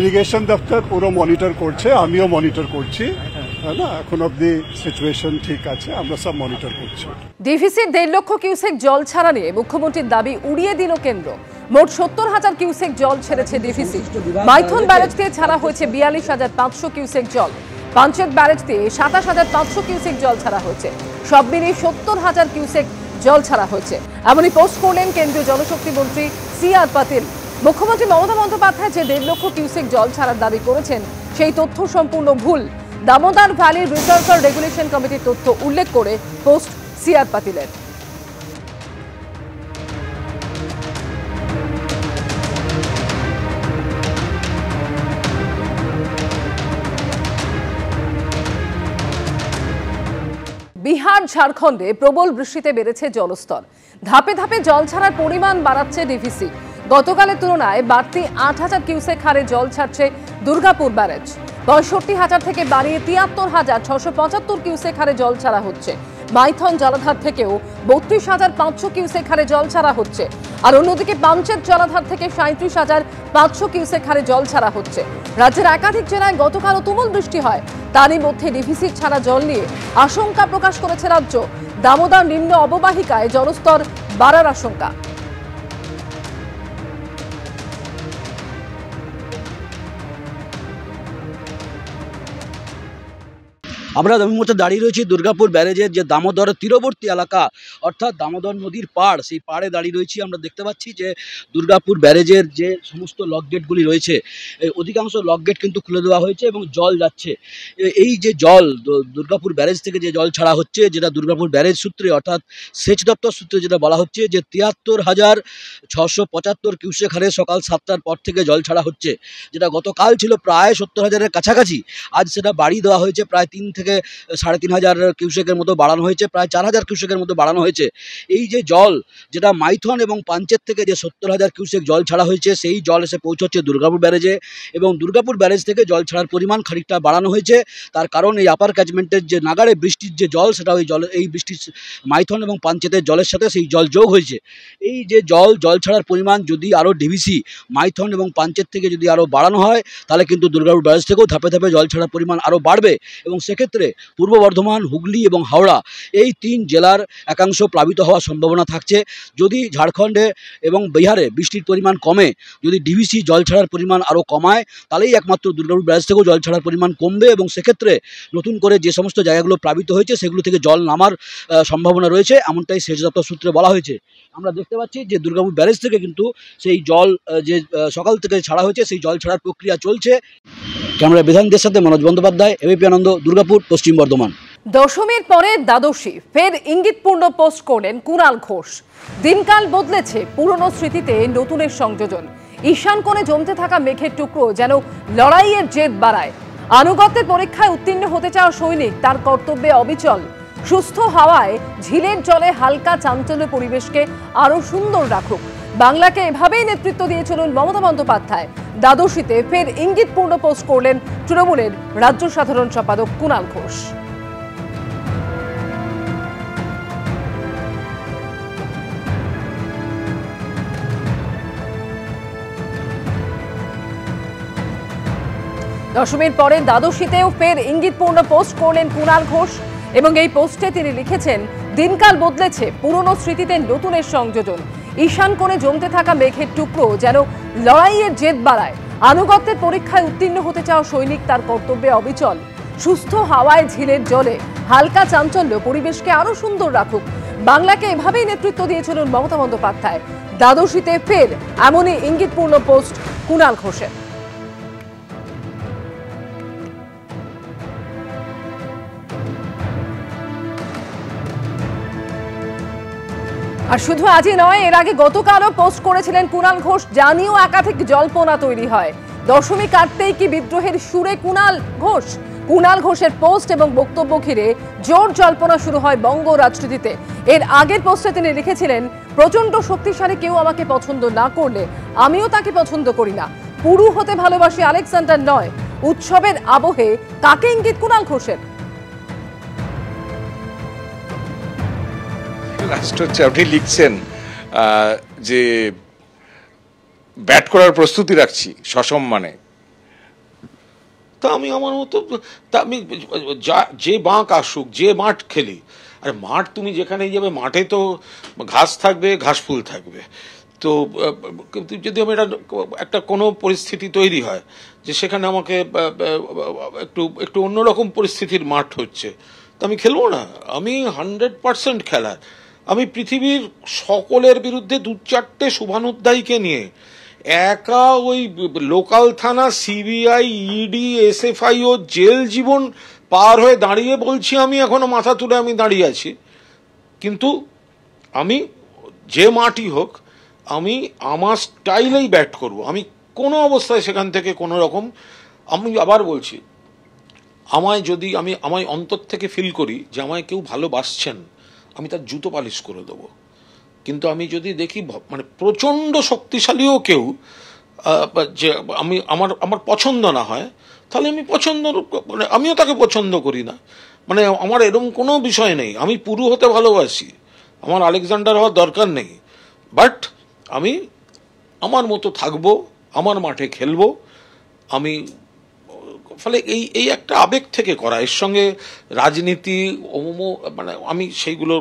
Irrigation দপ্তর পুরো monitor করছে, আমিও মনিটর করছি, না এখন অব্দি সিচুয়েশন ঠিক আছে, আমরা সব মনিটর করছি। ডিভিসির 1.5 লক্ষ কিউসেক জল ছাড়া নিয়ে মুখ্যমন্ত্রীর দাবি উড়িয়ে দিল কেন্দ্র। মোট 70,000 কিউসেক জল ছেড়েছে ডিভিসি। মাইথন ব্যারেজ দিয়ে ছাড়া হয়েছে 42,500 কিউসেক জল। পাঞ্চেত ব্যারেজ দিয়ে 27,500 কিউসেক জল ছাড়া হয়েছে। সব মিলিয়ে 70,000 কিউসেক জল ছাড়া হয়েছে, এমনই পোস্ট করলেন কেন্দ্রীয় জলশক্তি মন্ত্রী CR পাতিল। মুখ্যমন্ত্রী মমতা বন্দ্যোপাধ্যায় যে 1.5 লক্ষ কিউসেক জল ছাড়ার দাবি করেছেন সেই তথ্য সম্পূর্ণ ভুল। দামোদর ভ্যালি রিসার্ভার রেগুলেশন কমিটির তথ্য উল্লেখ করে পোস্ট CR পাতিলের। বিহার ঝাড়খণ্ডে প্রবল বৃষ্টিতে বেড়েছে জলস্তর। ধাপে ধাপে জল ছাড়ার পরিমাণ বাড়াচ্ছে ডিভিসি। গতকালের তুলনায় বাড়তি 8,000 কিউসেক হারে জল ছাড়ছে দুর্গাপুর ব্যারেজ। 65,000 থেকে বাড়িয়ে 73,675 কিউসেক হারে জল ছাড়া হচ্ছে। মাইথন জলাধার থেকেও 32,500 কিউসেক হারে জল ছাড়া হচ্ছে। আর অন্যদিকে পাঞ্চেত জলাধার থেকে 37,500 কিউসেক হারে জল ছাড়া হচ্ছে। রাজ্যের একাধিক জেলায় গতকালও তুমুল বৃষ্টি হয়। তারই মধ্যে ডিভিসির ছাড়া জল নিয়ে আশঙ্কা প্রকাশ করেছে রাজ্য। দামোদর নিম্ন অববাহিকায় জলস্তর বাড়ার আশঙ্কা। আমরা এই মুহূর্তে দাঁড়িয়ে রয়েছি দুর্গাপুর ব্যারেজের যে দামোদর তীরবর্তী এলাকা, অর্থাৎ দামোদর নদীর পাড়, সেই পাড়ে দাঁড়িয়ে রয়েছি। আমরা দেখতে পাচ্ছি যে দুর্গাপুর ব্যারেজের যে সমস্ত লক গেটগুলি রয়েছে, অধিকাংশ লক গেট কিন্তু খুলে দেওয়া হয়েছে এবং জল যাচ্ছে। এই যে জল দুর্গাপুর ব্যারেজ থেকে যে জল ছাড়া হচ্ছে, যেটা দুর্গাপুর ব্যারেজ সূত্রে অর্থাৎ সেচ দপ্তর সূত্রে যেটা বলা হচ্ছে যে 73,675 কিউসেক হারে সকাল 7টার পর থেকে জল ছাড়া হচ্ছে, যেটা গতকাল ছিল প্রায় 70,000-এর কাছাকাছি। আজ সেটা বাড়িয়ে দেওয়া হয়েছে, প্রায় 3 থেকে 3,500 কিউসেকের মতো বাড়ানো হয়েছে, প্রায় 4,000 কিউসেকের মতো বাড়ানো হয়েছে। এই যে জল, যেটা মাইথন এবং পাঞ্চেত থেকে যে 70,000 কিউসেক জল ছাড়া হয়েছে, সেই জল এসে পৌঁছচ্ছে দুর্গাপুর ব্যারেজে এবং দুর্গাপুর ব্যারেজ থেকে জল ছাড়ার পরিমাণ খানিকটা বাড়ানো হয়েছে। তার কারণ এই আপার ক্যাচমেন্টের যে নাগারে বৃষ্টির যে জল, সেটা ওই জল, এই বৃষ্টির মাইথন এবং পাঞ্চেতের জলের সাথে সেই জল যোগ হয়েছে। এই যে জল ছাড়ার পরিমাণ যদি আরও ডিভিসি, মাইথন এবং পাঞ্চেত থেকে যদি আরও বাড়ানো হয়, তাহলে কিন্তু দুর্গাপুর ব্যারেজ থেকেও ধাপে ধাপে জল ছাড়ার পরিমাণ আরও বাড়বে এবং সেক্ষেত্রে পূর্ব বর্ধমান, হুগলি এবং হাওড়া এই 3 জেলার একাংশ প্লাবিত হওয়ার সম্ভাবনা থাকছে। যদি ঝাড়খণ্ডে এবং বিহারে বৃষ্টির পরিমাণ কমে, যদি ডিভিসি জল ছাড়ার পরিমাণ আরও কমায়, তাহলেই একমাত্র দুর্গাপুর ব্যারেজ থেকেও জল ছাড়ার পরিমাণ কমবে এবং সেক্ষেত্রে নতুন করে যে সমস্ত জায়গাগুলো প্লাবিত হয়েছে সেগুলো থেকে জল নামার সম্ভাবনা রয়েছে, এমনটাই সেচ দপ্তর সূত্রে বলা হয়েছে। আমরা দেখতে পাচ্ছি যে দুর্গাপুর ব্যারেজ থেকে কিন্তু সেই জল যে সকাল থেকে ছাড়া হয়েছে, সেই জল ছাড়ার প্রক্রিয়া চলছে। ক্যামেরা বিধানদের সাথে মনোজ বন্দ্যোপাধ্যায়, এবিপি আনন্দ, দুর্গাপুর, পশ্চিম বর্ধমান। দশমীর পরে দ্বাদশী, ফের ইঙ্গিতপূর্ণ পোস্ট করলেন কুণাল ঘোষ। দিনকাল বদলেছে, পুরনো স্মৃতিতে নতুনের সংযোজন। ঈশান কোণে জমতে থাকা মেঘের টুকরো যেন লড়াইয়ের জেদ বাড়ায়। আনুগত্যের পরীক্ষায় উত্তীর্ণ হতে চাওয়া সৈনিক তার কর্তব্যে অবিচল। সুস্থ হাওয়ায় ঝিলের জলে হালকা চাঞ্চল্য পরিবেশকে আরো সুন্দর রাখুক, বাংলাকে এভাবেই নেতৃত্ব দিয়ে চলুন মমতা বন্দ্যোপাধ্যায়। দ্বাদশীতে ফের ইঙ্গিতপূর্ণ পোস্ট করলেন তৃণমূলের রাজ্য সাধারণ সম্পাদক কুণাল ঘোষ। দশমীর পরে দ্বাদশীতেও ফের ইঙ্গিতপূর্ণ পোস্ট করলেন কুণাল ঘোষ এবং এই পোস্টে তিনি লিখেছেন, দিনকাল বদলেছে, পুরনো স্মৃতিতে নতুনের সংযোজন। ঈশান কোণে জমতে থাকা মেঘের টুকরো যেন লড়াইয়ের জেদ বাড়ায়। আনুগত্যের পরীক্ষায় উত্তীর্ণ হতে চাওয়া সৈনিক তার কর্তব্যে অবিচল। সুস্থ হাওয়ায় ঝিলের জলে হালকা চাঞ্চল্য পরিবেশকে আরো সুন্দর রাখুক, বাংলাকে এভাবেই নেতৃত্ব দিয়ে চলুন মমতা বন্দ্যোপাধ্যায়। দ্বাদশীতে ফের এমনই ইঙ্গিতপূর্ণ পোস্ট কুণাল ঘোষের। আর শুধু আজই নয়, এর আগে গতকালও পোস্ট করেছিলেন কুণাল ঘোষ, জানিয়েও একাধিক জল্পনা তৈরি হয়। দশমী কাটতেই কি বিদ্রোহের সুরে কুণাল ঘোষ? কুণাল ঘোষের পোস্ট এবং বক্তব্য ঘিরে জোর জল্পনা শুরু হয় বঙ্গ রাজনীতিতে। এর আগের পোস্টে তিনি লিখেছিলেন, প্রচন্ড শক্তিশালী কেউ আমাকে পছন্দ না করলে আমিও তাকে পছন্দ করি না। পুরু হতে ভালোবাসি, আলেকজান্ডার নয়। উৎসবের আবহে কাকে ইঙ্গিত কুণাল ঘোষের? লাস্ট হচ্ছে আপনি লিখছেন যে ব্যাট করার প্রস্তুতি রাখছি সসম্মানে, তা আমি আমার মতো, তা আমি যে বাঁক আসুক, যে মাঠ খেলি, আর মাঠ তুমি যেখানেই যাবে মাঠে তো ঘাস থাকবে, ঘাস ফুল থাকবে। তো যদি আমি একটা কোনো পরিস্থিতি তৈরি হয় যে সেখানে আমাকে একটু অন্যরকম পরিস্থিতির মাঠ হচ্ছে, তো আমি খেলবো না? আমি 100% খেলার, আমি পৃথিবীর সকলের বিরুদ্ধে 2-4টে শুভানুধ্যায়ীকে নিয়ে একা ওই লোকাল থানা, সিবিআই, ইডি, এসএফআই ও জেল জীবন পার হয়ে দাঁড়িয়ে বলছি আমি এখনো মাথা তুলে আমি দাঁড়িয়ে আছি। কিন্তু আমি যে মাঠই হোক আমি আমার স্টাইলেই ব্যাট করব। আমি কোনো অবস্থায় সেখান থেকে কোনো রকম, আমি আবার বলছি, আমায় অন্তর থেকে ফিল করি যে আমায় কেউ ভালোবাসছেন, আমি তার জুতো পালিশ করে দেবো। কিন্তু আমি যদি দেখি মানে প্রচণ্ড শক্তিশালীও কেউ যে আমার পছন্দ না হয়, তাহলে আমি মানে আমিও তাকে পছন্দ করি না। মানে আমার এরকম কোনো বিষয় নেই, আমি পুরু হতে ভালোবাসি, আমার আলেকজান্ডার হওয়ার দরকার নেই, বাট আমি আমার মতো থাকবো, আমার মাঠে খেলবো। আমি ফলে এই একটা আবেগ থেকে করা, এর সঙ্গে রাজনীতি মানে আমি সেইগুলো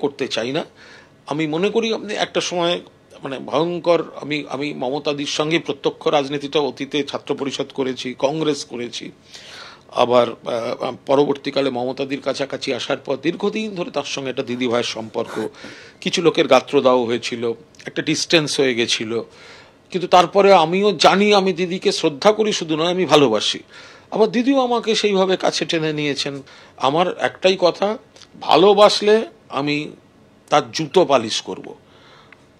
করতে চাই না। আমি মনে করি আপনি একটা সময় মানে ভয়ঙ্কর, আমি মমতাদির সঙ্গে প্রত্যক্ষ রাজনীতিটা অতীতে ছাত্র পরিষদ করেছি, কংগ্রেস করেছি, আবার পরবর্তীকালে মমতাদির কাছাকাছি আসার পর দীর্ঘদিন ধরে তার সঙ্গে একটা দিদি ভাইয়ের সম্পর্ক, কিছু লোকের গাত্রদাহ হয়েছিল, একটা ডিস্টেন্স হয়ে গেছিল, কিন্তু তারপরে আমিও জানি আমি দিদিকে শ্রদ্ধা করি, শুধু নয় আমি ভালোবাসি। আবার দিদিও আমাকে সেইভাবে কাছে টেনে নিয়েছেন। আমার একটাই কথা, ভালোবাসলে আমি তার জুতো পালিশ করব।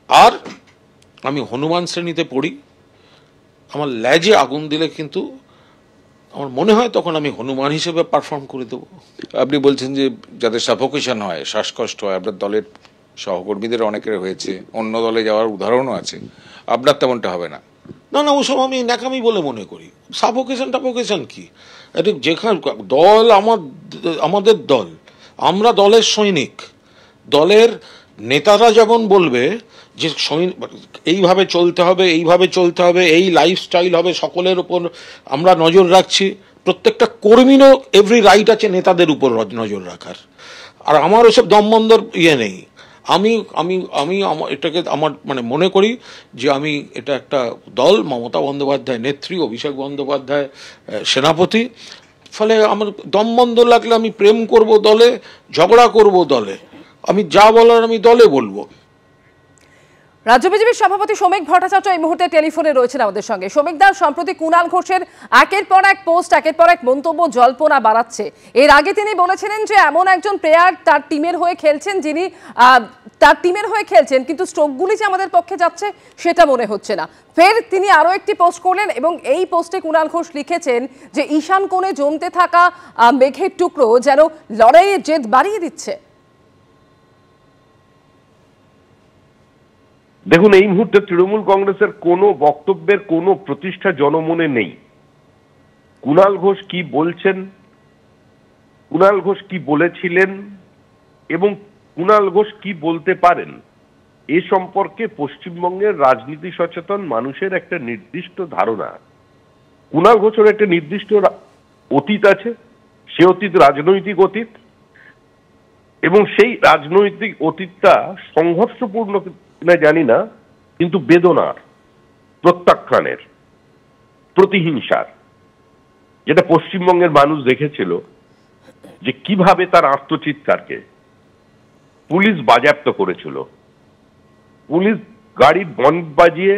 আর আমি হনুমান শ্রেণীতে পড়ি, আমার লেজে আগুন দিলে কিন্তু আমার মনে হয় তখন আমি হনুমান হিসেবে পারফর্ম করে দেবো। আপনি বলছেন যে যাদের সাফোকেশন হয়, শ্বাসকষ্ট হয়, আপনার দলের সহকর্মীদের অনেকের হয়েছে, অন্য দলে যাওয়ার উদাহরণও আছে, আপনার তেমনটা হবে না? না না, ওসব আমি ন্যাকামি বলে মনে করি। সাফোকেশন কি? এটা যেখানে দল আমাদের দল, আমরা দলের সৈনিক, দলের নেতারা যেমন বলবে যে এইভাবে চলতে হবে, এইভাবে চলতে হবে, এই লাইফস্টাইল হবে, সকলের উপর আমরা নজর রাখছি, প্রত্যেকটা কর্মীরও এভরি রাইট আছে নেতাদের উপর নজর রাখার। আর আমার ওসব দমবন্ধর নেই। আমি এটাকে আমার মানে মনে করি যে এটা একটা দল, মমতা বন্দ্যোপাধ্যায় নেত্রী, অভিষেক বন্দ্যোপাধ্যায় সেনাপতি, ফলে আমার দমবন্ধ লাগলে আমি প্রেম করব দলে, ঝগড়া করব দলে, আমি যা বলার আমি দলে বলবো। রাজ্য বিজেপির সভাপতি শ্রমিক ভট্টাচার্য এই মুহূর্তে টেলিফোনে রয়েছেন আমাদের সঙ্গে। শ্রমিক দা, সম্প্রতি কুণাল ঘোষের একের পর এক পোস্ট, একের পর এক মন্তব্য জল্পনা বাড়াচ্ছে। এর আগে তিনি বলেছিলেন যে এমন একজন প্লেয়ার তার টিমের হয়ে খেলছেন, যিনি তার টিমের হয়ে খেলছেন, কিন্তু স্ট্রোকগুলি যে আমাদের পক্ষে যাচ্ছে সেটা মনে হচ্ছে না। ফের তিনি আরও একটি পোস্ট করলেন এবং এই পোস্টে কুণাল ঘোষ লিখেছেন যে ঈশান কোণে জমতে থাকা মেঘের টুকরো যেন লড়াইয়ের জেদ বাড়িয়ে দিচ্ছে। দেখুন, এই মুহূর্তে তৃণমূল কংগ্রেসের কোনো বক্তব্যের কোনো প্রতিষ্ঠা জনমনে নেই। কুণাল ঘোষ কি বলছেন, কুণাল ঘোষ কি বলেছিলেন এবং কুণাল ঘোষ কি বলতে পারেন, এ সম্পর্কে পশ্চিমবঙ্গের রাজনীতি সচেতন মানুষের একটা নির্দিষ্ট ধারণা। কুণাল ঘোষের একটা নির্দিষ্ট অতীত আছে, সে অতীত রাজনৈতিক অতীত, এবং সেই রাজনৈতিক অতীতটা সংঘর্ষপূর্ণ না জানি না, কিন্তু বেদনার, প্রত্যাখ্যানের, প্রতিহিংসার, যেটা পশ্চিমবঙ্গের মানুষ দেখেছিল যে কিভাবে তার আত্মচিৎকারকে পুলিশ বাজেয়াপ্ত করেছিল। পুলিশ গাড়ি বন্ধ বাজিয়ে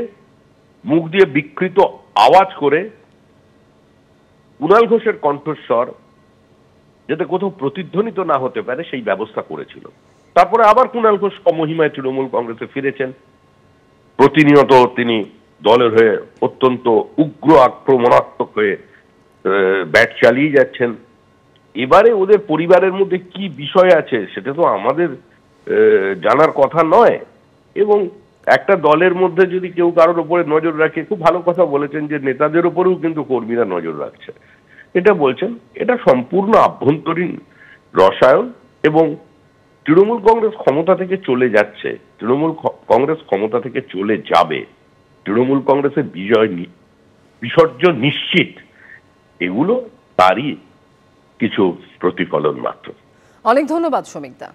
মুখ দিয়ে বিকৃত আওয়াজ করে কুণাল ঘোষের কণ্ঠস্বর যাতে কোথাও প্রতিধ্বনিত না হতে পারে সেই ব্যবস্থা করেছিল। তারপরে আবার কুণাল ঘোষ মহিমায় তৃণমূল কংগ্রেসে ফিরেছেন। প্রতিনিয়ত তিনি দলের হয়ে অত্যন্ত উগ্র আক্রমণাত্মক হয়ে ব্যাট চালিয়ে যাচ্ছেন। এবারে ওদের পরিবারের মধ্যে কি বিষয় আছে সেটা তো আমাদের জানার কথা নয়, এবং একটা দলের মধ্যে যদি কেউ কারোর উপরে নজর রাখে, খুব ভালো কথা বলেছেন যে নেতাদের উপরেও কিন্তু কর্মীরা নজর রাখছে, এটা বলছেন, এটা সম্পূর্ণ আভ্যন্তরীণ রসায়ন। এবং তৃণমূল কংগ্রেস ক্ষমতা থেকে চলে যাচ্ছে, তৃণমূল কংগ্রেস ক্ষমতা থেকে চলে যাবে, তৃণমূল কংগ্রেসের বিজর্জন নিশ্চিত। এগুলো তারই কিছু প্রতিফলন মাত্র। অনেক ধন্যবাদ শ্রমিকদা।